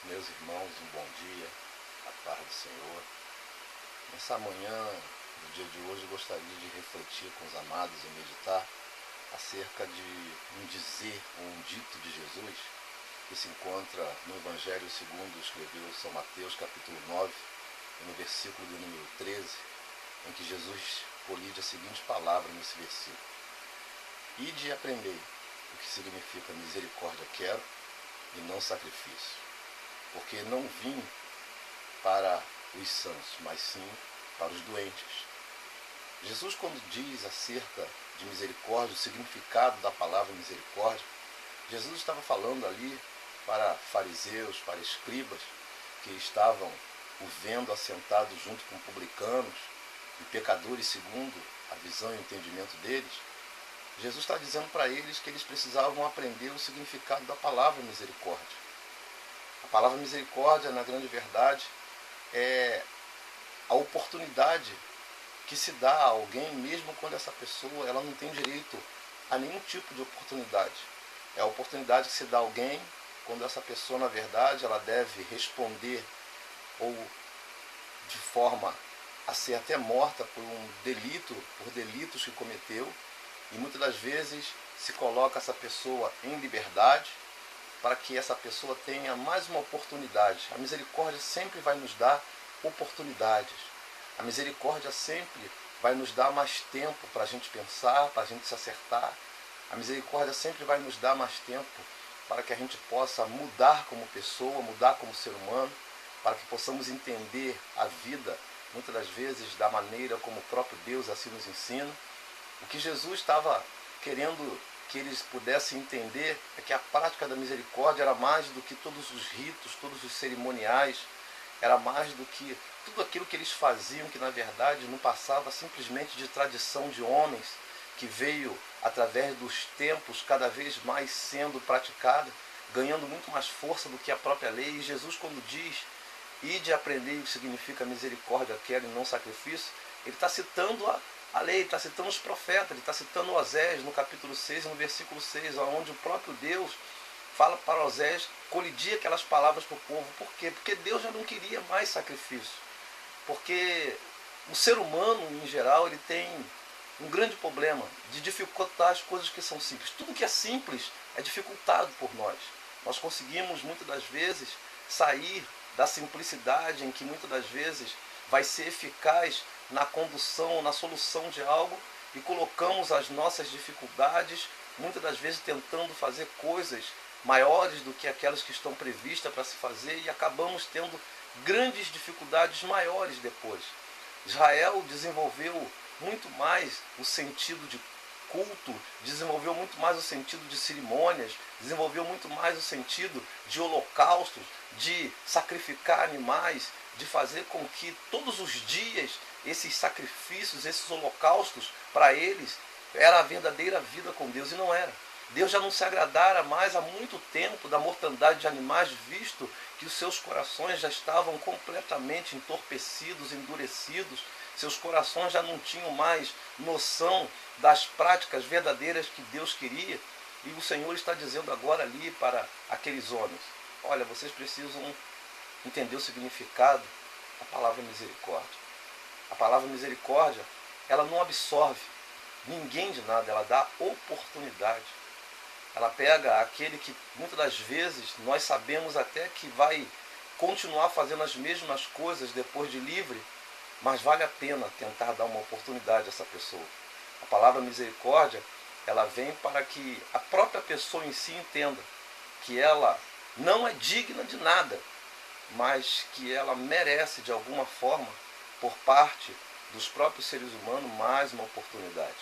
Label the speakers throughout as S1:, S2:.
S1: Meus irmãos, um bom dia, a paz do Senhor. Nessa manhã, no dia de hoje, eu gostaria de refletir com os amados e meditar acerca de um dizer ou um dito de Jesus que se encontra no Evangelho segundo escreveu São Mateus, capítulo 9, no versículo de número 13, em que Jesus colide a seguinte palavra nesse versículo: Ide e aprendei o que significa misericórdia quero e não sacrifício, porque não vim para os sãos, mas sim para os doentes. Jesus, quando diz acerca de misericórdia, o significado da palavra misericórdia, Jesus estava falando ali para fariseus, para escribas, que estavam o vendo assentado junto com publicanos e pecadores segundo a visão e o entendimento deles. Jesus está dizendo para eles que eles precisavam aprender o significado da palavra misericórdia. A palavra misericórdia, na grande verdade, é a oportunidade que se dá a alguém, mesmo quando essa pessoa ela não tem direito a nenhum tipo de oportunidade. É a oportunidade que se dá a alguém quando essa pessoa, na verdade, ela deve responder ou de forma a ser até morta por um delito, por delitos que cometeu, e muitas das vezes se coloca essa pessoa em liberdade para que essa pessoa tenha mais uma oportunidade. A misericórdia sempre vai nos dar oportunidades. A misericórdia sempre vai nos dar mais tempo para a gente pensar, para a gente se acertar. A misericórdia sempre vai nos dar mais tempo para que a gente possa mudar como pessoa, mudar como ser humano, para que possamos entender a vida, muitas das vezes, da maneira como o próprio Deus assim nos ensina. O que Jesus estava querendo que eles pudessem entender é que a prática da misericórdia era mais do que todos os ritos, todos os cerimoniais, era mais do que tudo aquilo que eles faziam, que na verdade não passava simplesmente de tradição de homens, que veio através dos tempos cada vez mais sendo praticada, ganhando muito mais força do que a própria lei. E Jesus, quando diz, ide aprender o que significa misericórdia quero e não sacrifício, ele está citando a lei, está citando os profetas, ele está citando Osés no capítulo 6, no versículo 6, onde o próprio Deus fala para Osés colidir aquelas palavras para o povo. Por quê? Porque Deus já não queria mais sacrifício. Porque o ser humano, em geral, ele tem um grande problema de dificultar as coisas que são simples. Tudo que é simples é dificultado por nós. Nós conseguimos, muitas das vezes, sair da simplicidade em que, muitas das vezes, vai ser eficaz na condução, na solução de algo, e colocamos as nossas dificuldades, muitas das vezes tentando fazer coisas maiores do que aquelas que estão previstas para se fazer, e acabamos tendo grandes dificuldades maiores depois. Israel desenvolveu muito mais o sentido de culto, desenvolveu muito mais o sentido de cerimônias, desenvolveu muito mais o sentido de holocaustos, de sacrificar animais, de fazer com que todos os dias esses sacrifícios, esses holocaustos, para eles, era a verdadeira vida com Deus, e não era. Deus já não se agradara mais há muito tempo da mortandade de animais, visto que os seus corações já estavam completamente entorpecidos, endurecidos. Seus corações já não tinham mais noção das práticas verdadeiras que Deus queria. E o Senhor está dizendo agora ali para aqueles homens: olha, vocês precisam entender o significado da palavra misericórdia. A palavra misericórdia, ela não absorve ninguém de nada, ela dá oportunidade. Ela pega aquele que muitas das vezes nós sabemos até que vai continuar fazendo as mesmas coisas depois de livre, mas vale a pena tentar dar uma oportunidade a essa pessoa. A palavra misericórdia, ela vem para que a própria pessoa em si entenda que ela não é digna de nada, mas que ela merece de alguma forma, por parte dos próprios seres humanos, mais uma oportunidade.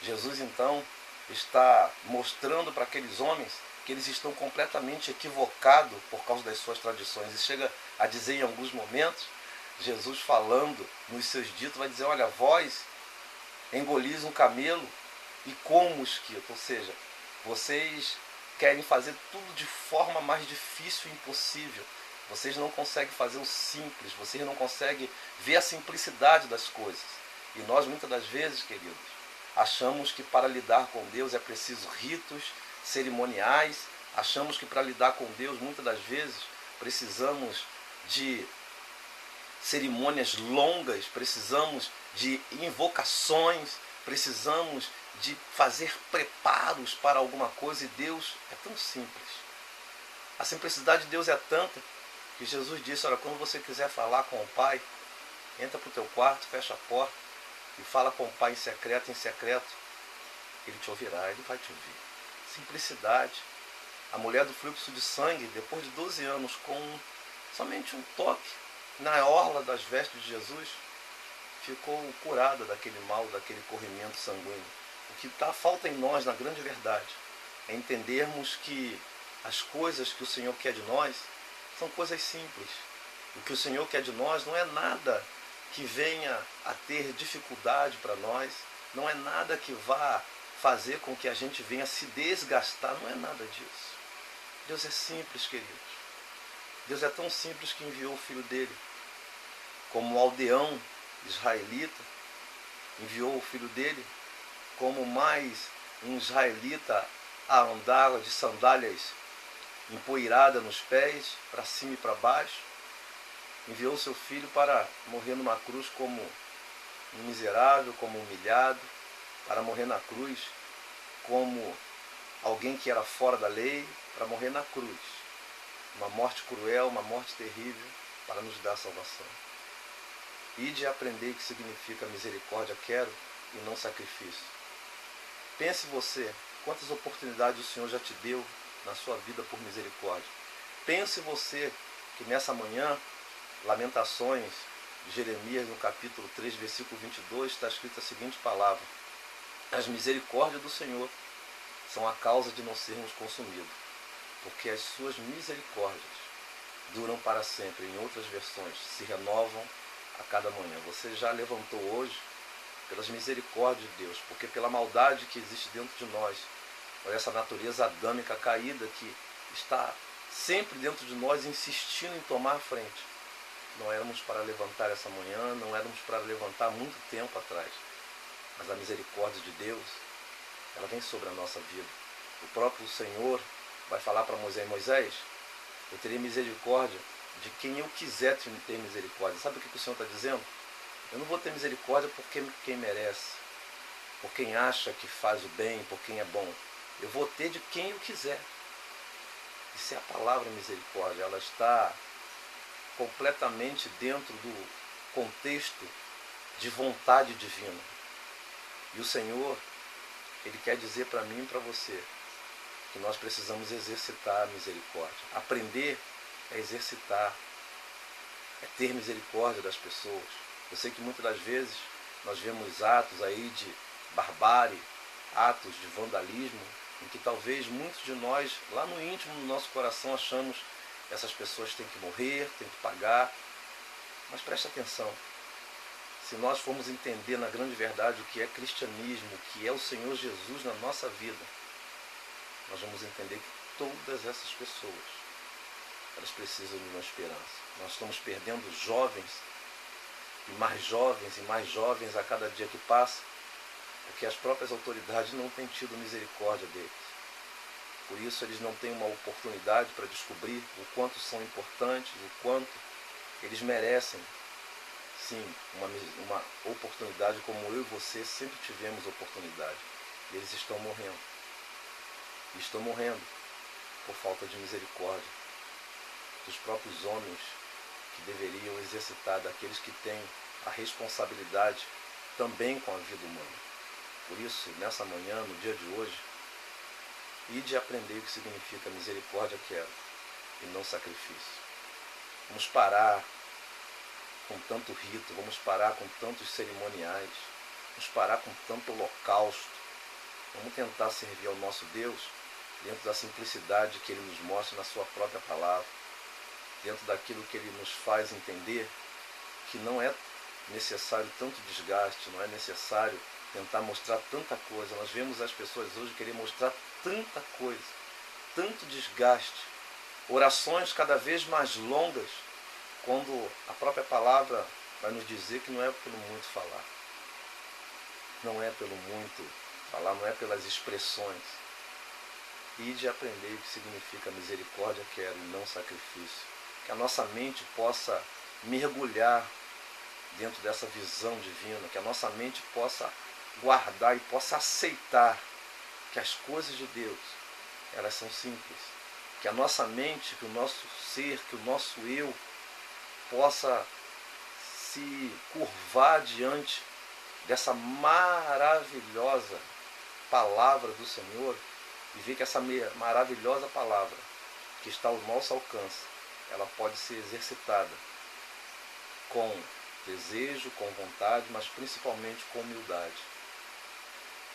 S1: Jesus então está mostrando para aqueles homens que eles estão completamente equivocados por causa das suas tradições. E chega a dizer em alguns momentos, Jesus falando nos seus ditos, vai dizer: olha, vós engolis um camelo e como mosquito. Ou seja, vocês querem fazer tudo de forma mais difícil e impossível. Vocês não conseguem fazer o simples, vocês não conseguem ver a simplicidade das coisas. E nós, muitas das vezes, queridos, achamos que para lidar com Deus é preciso ritos, cerimoniais. Achamos que para lidar com Deus, muitas das vezes, precisamos de cerimônias longas, precisamos de invocações, precisamos de fazer preparos para alguma coisa, e Deus é tão simples. A simplicidade de Deus é tanta que Jesus disse: olha, quando você quiser falar com o Pai, entra para o teu quarto, fecha a porta e fala com o Pai em secreto, Ele te ouvirá, Ele vai te ouvir. Simplicidade. A mulher do fluxo de sangue, depois de 12 anos, com somente um toque na orla das vestes de Jesus, ficou curada daquele mal, daquele corrimento sanguíneo. O que falta em nós, na grande verdade, é entendermos que as coisas que o Senhor quer de nós são coisas simples. O que o Senhor quer de nós não é nada que venha a ter dificuldade para nós, não é nada que vá fazer com que a gente venha se desgastar, não é nada disso. Deus é simples, queridos. Deus é tão simples que enviou o Filho dele. Como o aldeão israelita enviou o Filho dele, como mais um israelita a andar de sandálias empoeiradas nos pés, para cima e para baixo, enviou seu Filho para morrer numa cruz como um miserável, como humilhado, para morrer na cruz como alguém que era fora da lei, para morrer na cruz. Uma morte cruel, uma morte terrível, para nos dar salvação. Ide aprender o que significa misericórdia quero e não sacrifício. Pense você, quantas oportunidades o Senhor já te deu na sua vida por misericórdia. Pense você que nessa manhã, Lamentações de Jeremias, no capítulo 3, versículo 22, está escrita a seguinte palavra: as misericórdias do Senhor são a causa de não sermos consumidos, porque as suas misericórdias duram para sempre. Em outras versões, se renovam a cada manhã. Você já levantou hoje pelas misericórdias de Deus, porque pela maldade que existe dentro de nós, por essa natureza adâmica caída que está sempre dentro de nós, insistindo em tomar a frente. Não éramos para levantar essa manhã, não éramos para levantar muito tempo atrás, mas a misericórdia de Deus, ela vem sobre a nossa vida. O próprio Senhor vai falar para Moisés: Moisés, eu terei misericórdia de quem eu quiser ter misericórdia. Sabe o que o Senhor está dizendo? Eu não vou ter misericórdia por quem merece, por quem acha que faz o bem, por quem é bom. Eu vou ter de quem eu quiser. Isso é a palavra misericórdia. Ela está completamente dentro do contexto de vontade divina. E o Senhor, Ele quer dizer para mim e para você que nós precisamos exercitar a misericórdia. Aprender é exercitar, é ter misericórdia das pessoas. Eu sei que muitas das vezes nós vemos atos aí de barbárie, atos de vandalismo, em que talvez muitos de nós, lá no íntimo do nosso coração, achamos que essas pessoas têm que morrer, têm que pagar. Mas preste atenção, se nós formos entender na grande verdade o que é cristianismo, o que é o Senhor Jesus na nossa vida, nós vamos entender que todas essas pessoas, elas precisam de uma esperança. Nós estamos perdendo jovens e mais jovens a cada dia que passa, porque as próprias autoridades não têm tido misericórdia deles. Por isso eles não têm uma oportunidade para descobrir o quanto são importantes, o quanto eles merecem, sim, uma oportunidade como eu e você sempre tivemos oportunidade. E eles estão morrendo. E estão morrendo por falta de misericórdia dos próprios homens que deveriam exercitar, daqueles que têm a responsabilidade também com a vida humana. Por isso, nessa manhã, no dia de hoje, ide aprender o que significa misericórdia quero e não sacrifício. Vamos parar com tanto rito, vamos parar com tantos cerimoniais, vamos parar com tanto holocausto. Vamos tentar servir ao nosso Deus dentro da simplicidade que Ele nos mostra na sua própria palavra, dentro daquilo que Ele nos faz entender que não é necessário tanto desgaste, não é necessário tentar mostrar tanta coisa. Nós vemos as pessoas hoje querer mostrar tanta coisa, tanto desgaste, orações cada vez mais longas, quando a própria palavra vai nos dizer que não é pelo muito falar. Não é pelo muito falar, não é pelas expressões. E de aprender o que significa misericórdia quero e não sacrifício. que a nossa mente possa mergulhar dentro dessa visão divina, que a nossa mente possa guardar e possa aceitar que as coisas de Deus, elas são simples. Que a nossa mente, que o nosso ser, que o nosso eu possa se curvar diante dessa maravilhosa palavra do Senhor e ver que essa maravilhosa palavra que está ao nosso alcance, ela pode ser exercitada com desejo, com vontade, mas principalmente com humildade.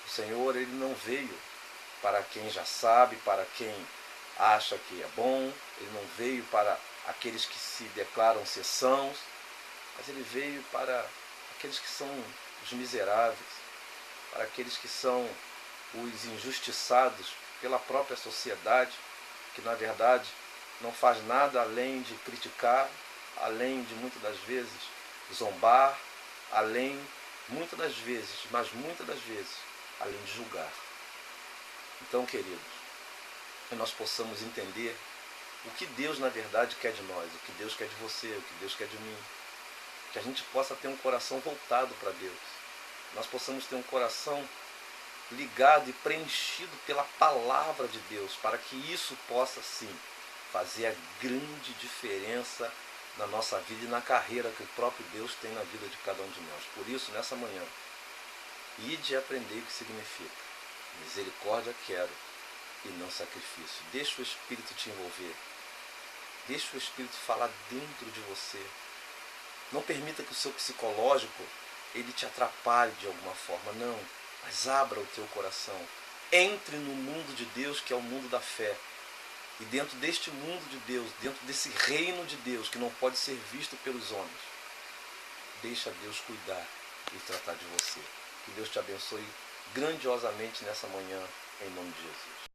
S1: O Senhor, ele não veio para quem já sabe, para quem acha que é bom, ele não veio para aqueles que se declaram ser sãos, mas ele veio para aqueles que são os miseráveis, para aqueles que são os injustiçados pela própria sociedade, que na verdade não faz nada além de criticar, além de muitas das vezes zombar, além, muitas das vezes, mas muitas das vezes, além de julgar. Então, queridos, que nós possamos entender o que Deus na verdade quer de nós, o que Deus quer de você, o que Deus quer de mim. Que a gente possa ter um coração voltado para Deus. Nós possamos ter um coração ligado e preenchido pela palavra de Deus, para que isso possa sim fazer a grande diferença na nossa vida e na carreira que o próprio Deus tem na vida de cada um de nós. Por isso, nessa manhã, ide aprender o que significa misericórdia quero e não sacrifício. Deixa o Espírito te envolver. Deixa o Espírito falar dentro de você. Não permita que o seu psicológico ele te atrapalhe de alguma forma, não. Mas abra o teu coração. Entre no mundo de Deus, que é o mundo da fé. E dentro deste mundo de Deus, dentro desse reino de Deus, que não pode ser visto pelos homens, deixa Deus cuidar e tratar de você. Que Deus te abençoe grandiosamente nessa manhã, em nome de Jesus.